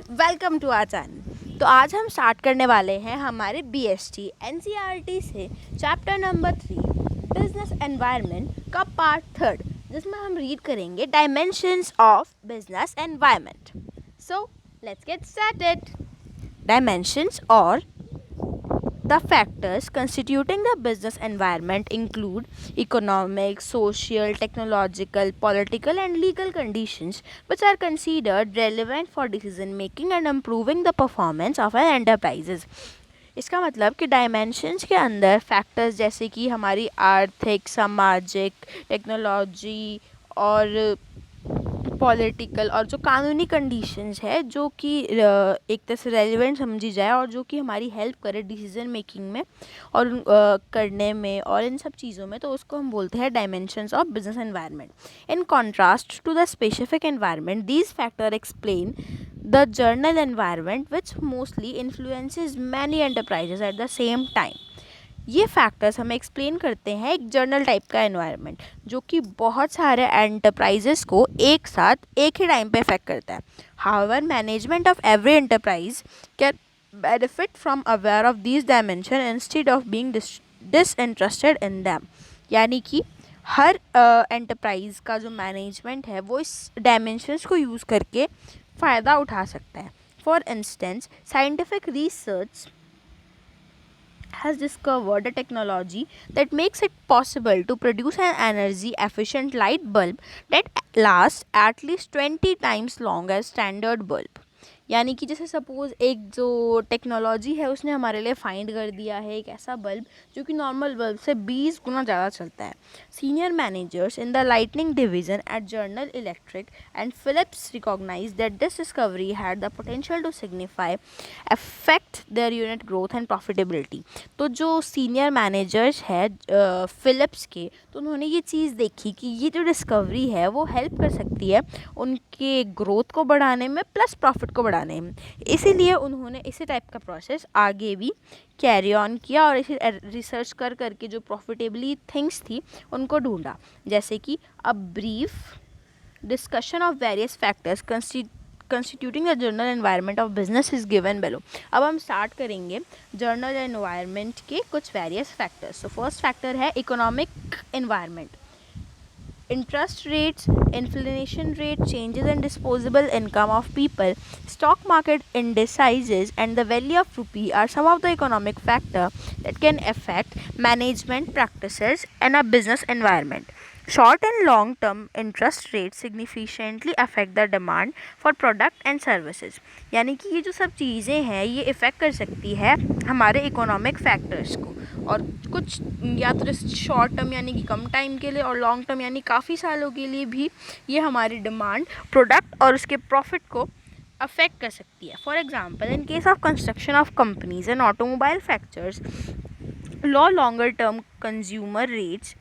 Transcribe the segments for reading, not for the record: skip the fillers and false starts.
Welcome to our channel. तो आज हम स्टार्ट करने वाले हैं हमारे बीएसटी एनसीईआरटी से चैप्टर नंबर 3 बिजनेस एनवायरनमेंट का पार्ट 3, जिसमें हम रीड करेंगे dimensions of business environment. So let's get started. Dimensions और the factors constituting the business environment include economic, social, technological, political, and legal conditions which are considered relevant for decision making and improving the performance of an enterprises. इसका मतलब कि dimensions के अंदर factors जैसे कि हमारी आर्थिक, सामाजिक, टेक्नोलॉजी और पॉलिटिकल और जो कानूनी कंडीशंस है जो कि एक तरह से रेलिवेंट समझी जाए और जो कि हमारी हेल्प करे डिसीजन मेकिंग में और करने में और इन सब चीज़ों में, तो उसको हम बोलते हैं dimensions of business environment. In contrast to the specific environment, these factor explain the general environment which mostly influences many enterprises at the same time. ये फैक्टर्स हमें एक्सप्लेन करते हैं एक जर्नल टाइप का एनवायरनमेंट जो कि बहुत सारे एंटरप्राइजेस को एक साथ एक ही टाइम पे इफेक्ट करता है। However management of every enterprise can benefit from aware of these dimension instead of being disinterested in them. यानी कि हर एंटरप्राइज का जो मैनेजमेंट है वो इस डायमेंशंस को यूज़ करके फ़ायदा उठा सकता है। For instance, scientific research has discovered a technology that makes it possible to produce an energy efficient light bulb that lasts at least 20 times longer standard bulb. यानी कि जैसे सपोज़ एक जो टेक्नोलॉजी है उसने हमारे लिए फाइंड कर दिया है एक ऐसा बल्ब जो कि नॉर्मल बल्ब से 20 गुना ज़्यादा चलता है। Senior managers in the lightning division at General Electric and Philips recognise that this discovery had the potential to signify affect their unit growth and profitability. तो जो सीनियर मैनेजर्स है Philips के, तो उन्होंने ये चीज़ देखी कि ये जो डिस्कवरी है वो हेल्प कर सकती है उनके ग्रोथ को बढ़ाने में प्लस प्रॉफिट को बढ़ाने में। इसीलिए उन्होंने इसी टाइप का प्रोसेस आगे भी कैरी ऑन किया और इसे रिसर्च कर करके जो प्रॉफिटेबली थिंग्स थी उनको ढूंढा। जैसे कि a brief discussion of various factors constituting the general environment of business is given below. अब हम स्टार्ट करेंगे जर्नल एनवायरनमेंट के कुछ वेरियस फैक्टर्स। तो फर्स्ट फैक्टर है economic environment. Interest rates, inflation rate, changes in disposable income of people, stock market indices, and the value of rupee are some of the economic factors that can affect management practices in a business environment. Short and long-term interest rates significantly affect the demand for product and services. यानी कि ये जो सब चीज़ें हैं ये effect कर सकती है हमारे इकोनॉमिक फैक्टर्स को, और कुछ या तो शॉर्ट टर्म यानी कि कम टाइम के लिए और लॉन्ग टर्म यानी काफ़ी सालों के लिए भी ये हमारी डिमांड, प्रोडक्ट और उसके प्रॉफिट को अफेक्ट कर सकती है। For example, in case of construction of companies and automobile factors, longer term consumer rates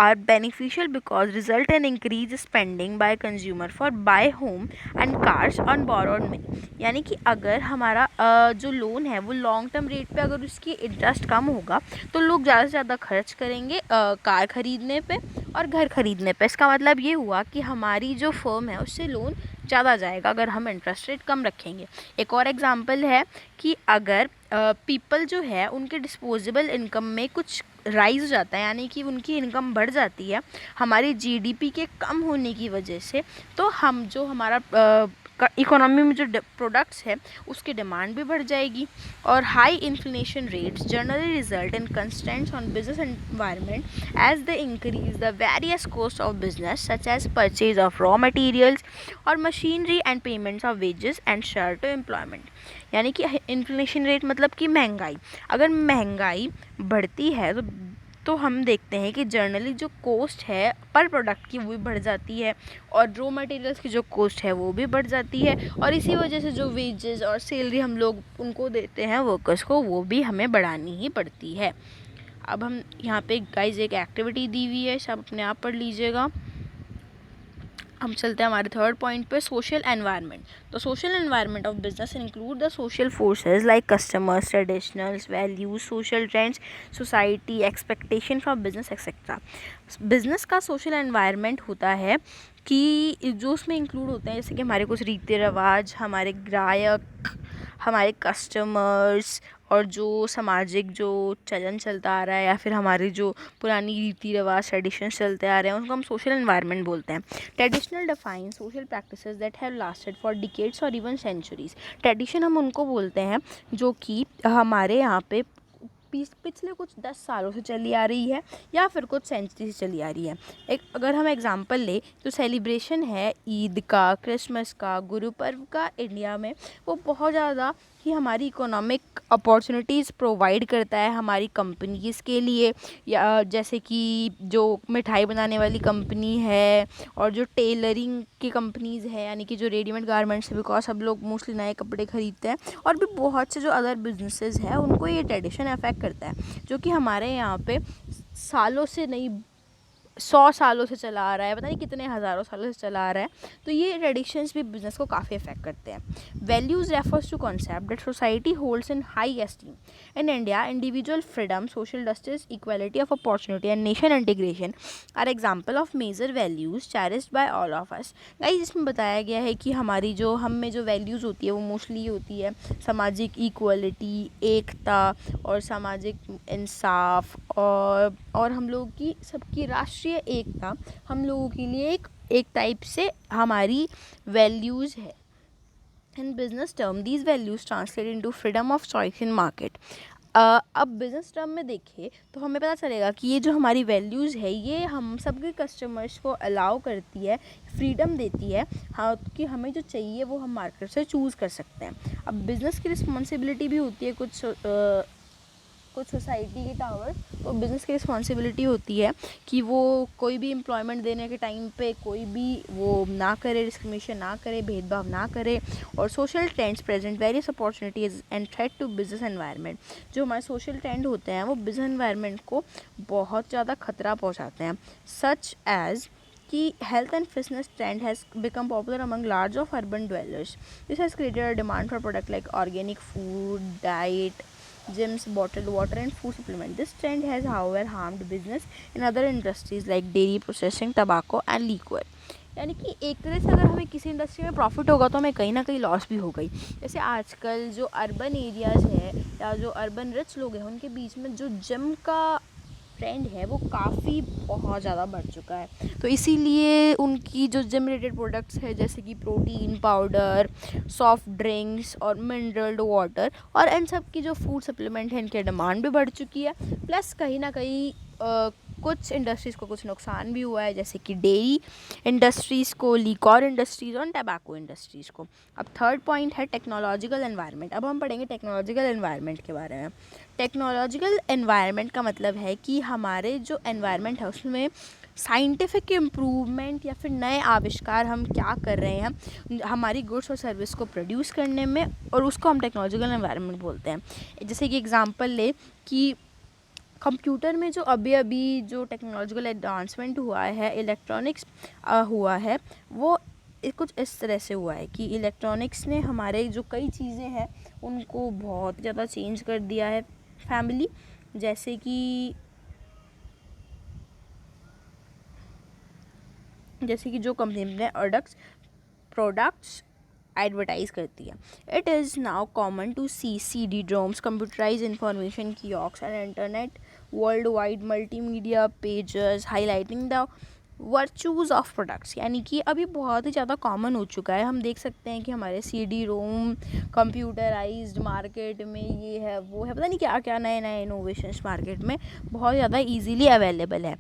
are beneficial because result in increased spending by consumer for buy home and cars on borrowed money। यानी कि अगर हमारा जो loan है वो long term rate पे अगर उसकी इंटरेस्ट कम होगा तो लोग ज़्यादा से ज़्यादा खर्च करेंगे कार ख़रीदने पे और घर ख़रीदने पे। इसका मतलब ये हुआ कि हमारी जो फर्म है उससे लोन ज़्यादा जाएगा अगर हम इंटरेस्ट रेट कम रखेंगे। एक और एग्जांपल है कि अगर पीपल जो है उनके डिस्पोजेबल इनकम में कुछ राइज हो जाता है, यानी कि उनकी इनकम बढ़ जाती है हमारी जीडीपी के कम होने की वजह से, तो हम जो हमारा इकोनॉमी में जो प्रोडक्ट्स है उसकी डिमांड भी बढ़ जाएगी। और high inflation rates generally result in constraints on business environment as they increase the various cost of business such as purchase of raw materials और machinery and payments of wages and share to employment. यानी कि inflation rate मतलब कि महंगाई, अगर महंगाई बढ़ती है तो हम देखते हैं कि जनरली जो कॉस्ट है पर प्रोडक्ट की वो भी बढ़ जाती है और रॉ मटेरियल्स की जो कॉस्ट है वो भी बढ़ जाती है, और इसी वजह से जो वेजेस और सैलरी हम लोग उनको देते हैं वर्कर्स को वो भी हमें बढ़ानी ही पड़ती है। अब हम यहाँ पे गाइस एक एक्टिविटी दी हुई है, सब अपने आप पढ़ लीजिएगा। हम चलते हैं हमारे थर्ड पॉइंट पे, सोशल एनवायरनमेंट। तो social environment of business include the social forces like customers, traditionals, values, social trends, society, expectation from business etcetera. Business का सोशल एनवायरनमेंट होता है कि जो उसमें इंक्लूड होते हैं, जैसे कि हमारे कुछ रीति रिवाज, हमारे ग्राहक, हमारे कस्टमर्स, और जो सामाजिक जो चलन चलता आ रहा है या फिर हमारे जो पुरानी रीति रिवाज ट्रेडिशंस चलते आ रहे हैं, उनको हम सोशल एनवायरनमेंट बोलते हैं। Traditional define social practices that have lasted for decades और इवन सेंचुरीज। ट्रेडिशन हम उनको बोलते हैं जो कि हमारे यहाँ पे पिछले कुछ 10 सालों से चली आ रही है या फिर कुछ सेंचुरी से चली आ रही है। एक अगर हम एग्जांपल ले तो सेलिब्रेशन है ईद का, क्रिसमस का, गुरु पर्व का इंडिया में, वो बहुत ज़्यादा ही हमारी इकोनॉमिक अपॉर्चुनिटीज़ प्रोवाइड करता है हमारी कंपनीज़ के लिए। या जैसे कि जो मिठाई बनाने वाली कंपनी है और जो टेलरिंग की कंपनीज़ है, यानी कि जो रेडीमेड गारमेंट्स है, बिकॉज सब लोग मोस्टली नए कपड़े खरीदते हैं, और भी बहुत से जो अदर बिजनेसेस हैं उनको ये ट्रेडिशन अफेक्ट करता है, जो कि हमारे यहाँ पे सालों से नहीं 100 सालों से चला आ रहा है, पता नहीं कितने हज़ारों सालों से चला आ रहा है। तो ये ट्रेडिशंस भी बिजनेस को काफ़ी अफेक्ट करते हैं। Values refers to concept that society holds in high esteem. In India individual freedom, social justice, equality of opportunity and nation integration are example of major values cherished by all of us. Guys, इसमें बताया गया है कि हमारी जो हम में जो वैल्यूज़ होती है वो मोस्टली होती है सामाजिक इक्वालिटी, एकता और सामाजिक इंसाफ, और हम लोगों की सबकी राष्ट्रीय एकता हम लोगों के लिए एक टाइप से हमारी वैल्यूज़ है। In business term these values translate into freedom of choice in market. अब बिज़नेस टर्म में देखें तो हमें पता चलेगा कि ये जो हमारी वैल्यूज़ है ये हम सबके कस्टमर्स को अलाउ करती है, फ्रीडम देती है, हाँ, कि हमें जो चाहिए वो हम मार्केट से चूज़ कर सकते हैं। अब बिज़नेस की रिस्पॉन्सिबिलिटी भी होती है कुछ सोसाइटी के टावर, तो बिज़नेस की रिस्पॉन्सिबिलिटी होती है कि वो कोई भी एम्प्लॉयमेंट देने के टाइम पे कोई भी वो ना करे, डिस्क्रिमिनेशन ना करे, भेदभाव ना करे। और social trends present various opportunities and threat to business environment. जो हमारे सोशल ट्रेंड होते हैं वो बिजनेस एनवायरनमेंट को बहुत ज़्यादा खतरा पहुँचाते हैं, सच एज़ कि health and fitness trend has become popular among large of urban dwellers. This has created a demand for products like organic food, diet, gyms, bottled water and food supplement. This trend has however harmed business in other industries like dairy processing, tobacco and liquor. यानी कि एक तरह से अगर हमें किसी industry में profit होगा तो हमें कहीं ना कहीं लॉस भी हो गई। जैसे आजकल जो अर्बन एरियाज़ है या जो अर्बन रिच लोग हैं उनके बीच में जो जिम का ट्रेंड है वो काफ़ी बहुत ज़्यादा बढ़ चुका है। तो इसीलिए उनकी जो जिम रिलेटेड प्रोडक्ट्स है जैसे कि प्रोटीन पाउडर, सॉफ्ट ड्रिंक्स और मिनरल्ड वाटर और इन सब की जो फूड सप्लीमेंट है इनकी डिमांड भी बढ़ चुकी है। प्लस कहीं ना कहीं कुछ इंडस्ट्रीज़ को कुछ नुकसान भी हुआ है, जैसे कि डेयरी इंडस्ट्रीज़ को, लिक्वर इंडस्ट्रीज़ और टैबाको इंडस्ट्रीज़ को। अब थर्ड पॉइंट है टेक्नोलॉजिकल एनवायरनमेंट। अब हम पढ़ेंगे टेक्नोलॉजिकल एनवायरनमेंट के बारे में। टेक्नोलॉजिकल एनवायरनमेंट का मतलब है कि हमारे जो एनवायरनमेंट है उसमें साइंटिफिक इम्प्रूवमेंट या फिर नए आविष्कार हम क्या कर रहे हैं हमारी गुड्स और सर्विस को प्रोड्यूस करने में, और उसको हम टेक्नोलॉजिकल एनवायरनमेंट बोलते हैं। जैसे कि एग्जांपल ले कि कंप्यूटर में जो अभी जो टेक्नोलॉजिकल एडवांसमेंट हुआ है, इलेक्ट्रॉनिक्स हुआ है, वो कुछ इस तरह से हुआ है कि इलेक्ट्रॉनिक्स ने हमारे जो कई चीज़ें हैं उनको बहुत ज़्यादा चेंज कर दिया है फैमिली। जैसे कि जो कंपनी ने प्रोडक्ट्स एडवर्टाइज़ करती है। It is now common to see CD roms, computerize information kiosk and internet world wide multimedia pages highlighting the virtues of products. यानी कि अभी बहुत ही ज़्यादा कॉमन हो चुका है। हम देख सकते हैं कि हमारे CD रोम कंप्यूटराइज्ड मार्केट में ये है वो है, पता नहीं क्या क्या नए नए इनोवेशंस मार्केट में बहुत ज़्यादा ईजीली अवेलेबल है।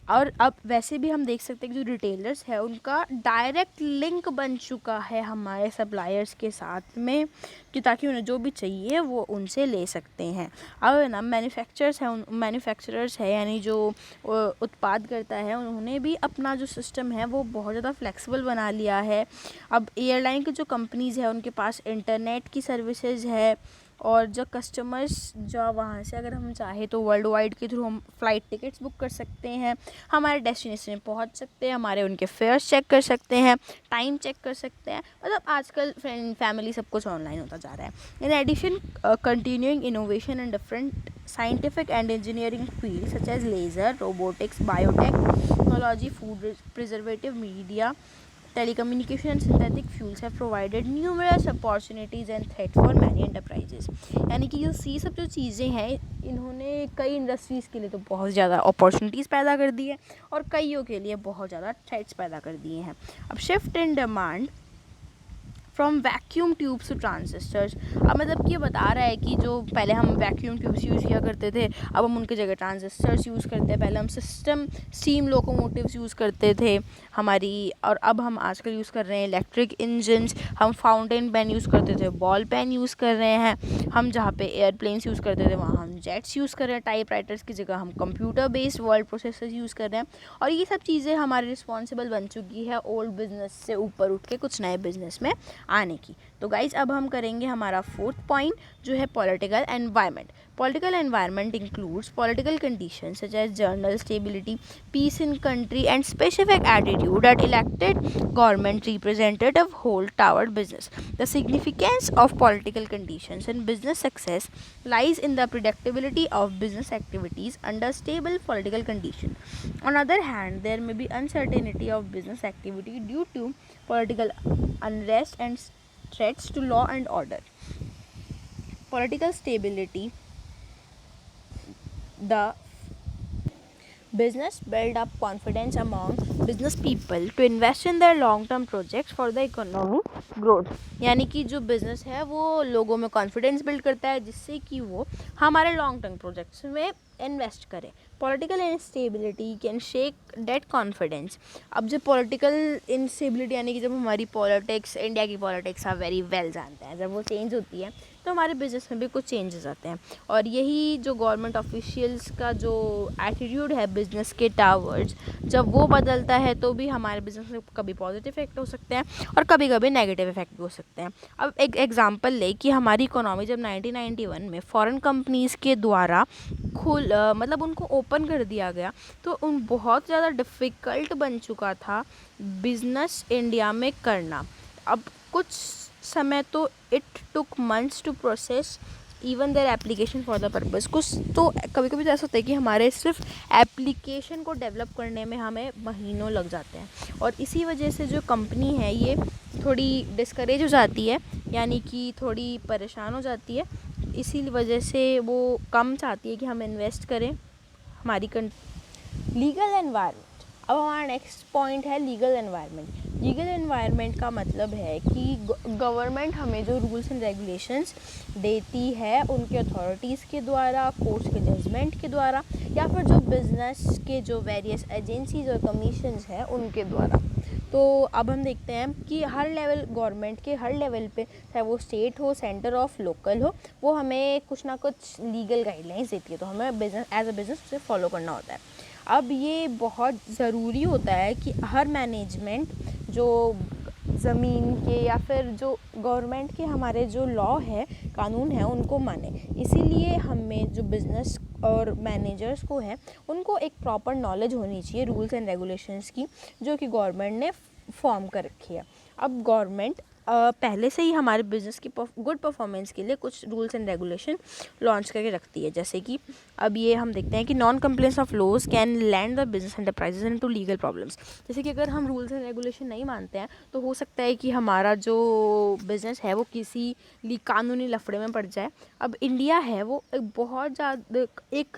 और अब वैसे भी हम देख सकते हैं कि जो रिटेलर्स है उनका डायरेक्ट लिंक बन चुका है हमारे सप्लायर्स के साथ में, कि ताकि उन्हें जो भी चाहिए वो उनसे ले सकते हैं। अब ना मैन्युफैक्चरर्स है यानी जो उत्पाद करता है, उन्होंने भी अपना जो सिस्टम है वो बहुत ज़्यादा फ्लेक्सिबल बना लिया है। अब एयरलाइन की जो कंपनीज़ है उनके पास इंटरनेट की सर्विसेज है, और जो कस्टमर्स जो वहाँ से अगर हम चाहें तो वर्ल्ड वाइड के थ्रू हम फ़्लाइट टिकट्स बुक कर सकते हैं, हमारे डेस्टिनेशन पहुँच सकते हैं, हमारे उनके फेयर्स चेक कर सकते हैं, टाइम चेक कर सकते हैं। मतलब आजकल फ्रेंड फैमिली सब कुछ ऑनलाइन होता जा रहा है। In addition continuing innovation in different scientific and engineering field such as laser, robotics, biotech technology, food preservative, media, telecommunication and synthetic fuels have provided numerous opportunities and threat for many enterprises. यानी कि ये सब जो चीज़ें हैं इन्होंने कई industries के लिए तो बहुत ज़्यादा अपॉर्चुनिटीज़ पैदा कर दी है और कईयों के लिए बहुत ज़्यादा थ्रेट्स पैदा कर दिए हैं. अब shift in demand from vacuum tubes to transistors. अब मतलब कि ये बता रहा है कि जो पहले हम वैक्यूम ट्यूब्स यूज़ किया करते थे अब हम उनकी जगह ट्रांजिस्टर्स यूज़ करते हैं. पहले हम स्टीम लोकोमोटिव्स यूज़ करते थे हमारी, और अब हम आजकल यूज़ कर रहे हैं इलेक्ट्रिक इंजन्स. हम फाउंटेन पेन यूज़ करते थे, बॉल पेन यूज़ कर रहे हैं. हम जहाँ पे एयरप्लेन्स यूज़ करते थे वहाँ हम जेट्स यूज़ कर रहे हैं. टाइप राइटर्स की जगह हम computer based word processors use कर रहे हैं. और ये सब चीज़ें हमारे रिस्पॉन्सिबल बन चुकी है ओल्ड बिजनेस से ऊपर उठ के कुछ नए बिजनेस में आने की. तो गाइज अब हम करेंगे हमारा 4th पॉइंट जो है political environment. Political environment includes political conditions such as general stability, peace in country and specific attitude that elected government representative hold toward business. The significance of political conditions in business success lies in the predictability of business activities under stable political condition. On the other hand, there may be uncertainty of business activity due to political unrest and threats to law and order. Political stability, the business build up confidence among business people to invest in their long term projects for the economic growth. यानी कि जो business है वो लोगों में confidence build करता है जिससे कि वो हमारे लॉन्ग टर्म प्रोजेक्ट्स में इन्वेस्ट करें. Political instability can shake that confidence. अब जो पॉलिटिकल इंस्टेबिलिटी यानी कि जब हमारी पॉलिटिक्स, इंडिया की पॉलिटिक्स आप वेरी वेल जानते हैं, जब वो चेंज होती है तो हमारे बिज़नेस में भी कुछ चेंजेस आते हैं. और यही जो गवर्नमेंट ऑफिशियल्स का जो एटीट्यूड है बिज़नेस के टावर्ड्स, जब वो बदलता है तो भी हमारे बिज़नेस में कभी पॉजिटिव इफेक्ट हो सकते हैं और कभी कभी नेगेटिव इफेक्ट भी हो सकते हैं. अब एक एग्जांपल ले कि हमारी इकोनॉमी जब 1991 में फॉरेन कंपनीज़ के द्वारा मतलब उनको ओपन कर दिया गया तो उन बहुत ज़्यादा डिफ़िकल्ट बन चुका था बिज़नेस इंडिया में करना. अब कुछ समय तो it took months to process even their application for the purpose. कुछ तो कभी कभी तो ऐसा होता है कि हमारे सिर्फ एप्लीकेशन को डेवलप करने में हमें महीनों लग जाते हैं. और इसी वजह से जो कंपनी है ये थोड़ी डिस्करेज हो जाती है, यानी कि थोड़ी परेशान हो जाती है. इसी वजह से वो कम चाहती है कि हम इन्वेस्ट करें हमारी लीगल एनवायरनमेंट. अब हमारा नेक्स्ट पॉइंट है लीगल एनवायरनमेंट. लीगल एनवायरनमेंट का मतलब है कि गवर्नमेंट हमें जो रूल्स एंड रेगुलेशंस देती है उनके अथॉरिटीज़ के द्वारा, कोर्ट्स के जजमेंट के द्वारा, या फिर जो बिज़नेस के जो वेरियस एजेंसीज और कमीशंस हैं उनके द्वारा. तो अब हम देखते हैं कि हर लेवल, गवर्नमेंट के हर लेवल पे, चाहे वो स्टेट हो, सेंटर ऑफ लोकल हो, वो हमें कुछ ना कुछ लीगल गाइडलाइंस देती है. तो हमें बिजनेस एज अ बिज़नेस उसे फॉलो करना होता है. अब ये बहुत ज़रूरी होता है कि हर मैनेजमेंट जो ज़मीन के या फिर जो गवर्नमेंट के हमारे जो लॉ है, कानून है, उनको माने. इसीलिए हमें जो बिज़नेस और मैनेजर्स को है उनको एक प्रॉपर नॉलेज होनी चाहिए रूल्स एंड रेगुलेशंस की जो कि गवर्नमेंट ने फॉर्म कर रखी है. अब गवर्नमेंट पहले से ही हमारे बिज़नेस की गुड परफॉर्मेंस के लिए कुछ रूल्स एंड रेगुलेशन लॉन्च करके रखती है. जैसे कि अब ये हम देखते हैं कि non compliance of laws can land the business enterprises into legal problems. जैसे कि अगर हम रूल्स एंड रेगुलेशन नहीं मानते हैं तो हो सकता है कि हमारा जो बिज़नेस है वो किसी कानूनी लफड़े में पड़ जाए. अब इंडिया है वो एक बहुत ज़्यादा एक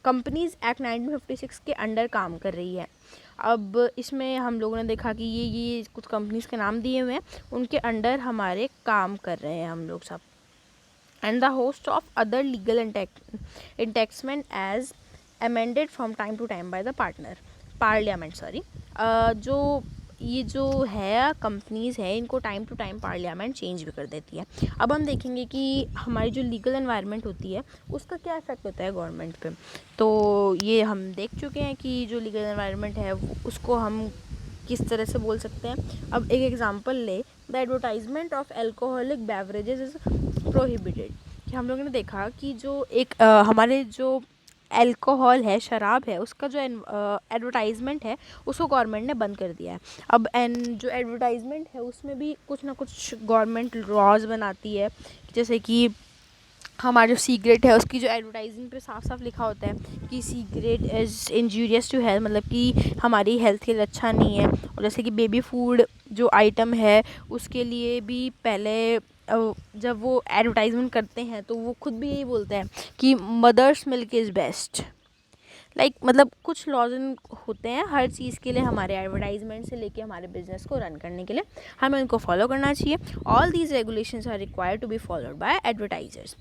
कंपनीज़ एक्ट 1956 के अंडर काम कर रही है. अब इसमें हम लोगों ने देखा कि ये कुछ कंपनीज़ के नाम दिए हुए हैं, उनके अंडर हमारे काम कर रहे हैं हम लोग सब. And the host of other legal enactments as amended from time to time by the parliament. जो ये जो है कंपनीज़ है इनको time to time parliament change भी कर देती है. अब हम देखेंगे कि हमारी जो लीगल एनवायरनमेंट होती है उसका क्या इफ़ेक्ट होता है गवर्नमेंट पे. तो ये हम देख चुके हैं कि जो लीगल एनवायरनमेंट है उसको हम किस तरह से बोल सकते हैं. अब एक एग्जांपल ले, the advertisement of alcoholic beverages is prohibited. कि हम लोगों ने देखा कि जो एक हमारे जो अल्कोहल है, शराब है, उसका जो एडवर्टाइजमेंट है उसको गवर्नमेंट ने बंद कर दिया है. अब जो एडवर्टाइजमेंट है उसमें भी कुछ ना कुछ गवर्नमेंट लॉज बनाती है. जैसे कि हमारा जो सिगरेट है उसकी जो एडवर्टाइजिंग पे साफ साफ लिखा होता है कि cigarette is injurious to health, मतलब कि हमारी हेल्थ के लिए अच्छा नहीं है। और जैसे कि बेबी फूड जो आइटम है उसके लिए भी पहले जब वो एडवर्टाइजमेंट करते हैं तो वो खुद भी यही बोलते हैं कि मदर्स मिल्क इज़ बेस्ट। मतलब कुछ लॉजिन होते हैं हर चीज़ के लिए, हमारे एडवर्टाइजमेंट से लेके हमारे बिजनेस को रन करने के लिए हमें उनको फॉलो करना चाहिए। All these regulations are required to be followed by advertisers.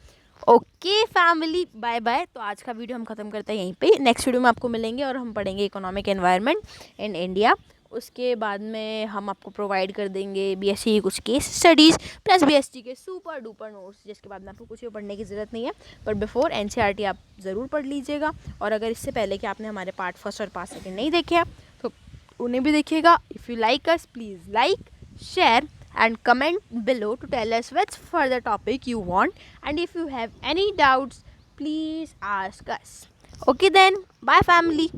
Okay family, bye bye. तो आज का वीडियो हम ख़त्म करते हैं यहीं पे। नेक्स्ट वीडियो में आपको मिलेंगे और हम पढ़ेंगे इकोनॉमिक एनवायरनमेंट इन इंडिया। उसके बाद में हम आपको प्रोवाइड कर देंगे बीएससी की कुछ केस स्टडीज़ प्लस बीएससी के सुपर डुपर नोट्स, जिसके बाद में आपको कुछ भी पढ़ने की ज़रूरत नहीं है। पर बिफोर एनसीईआरटी आप ज़रूर पढ़ लीजिएगा। और अगर इससे पहले कि आपने हमारे पार्ट फर्स्ट और पार्ट सेकंड नहीं देखे हैं तो उन्हें भी देखिएगा। If you like us, please like, share and comment below to tell us which further topic you want, and if you have any doubts please ask us. Okay then, bye family.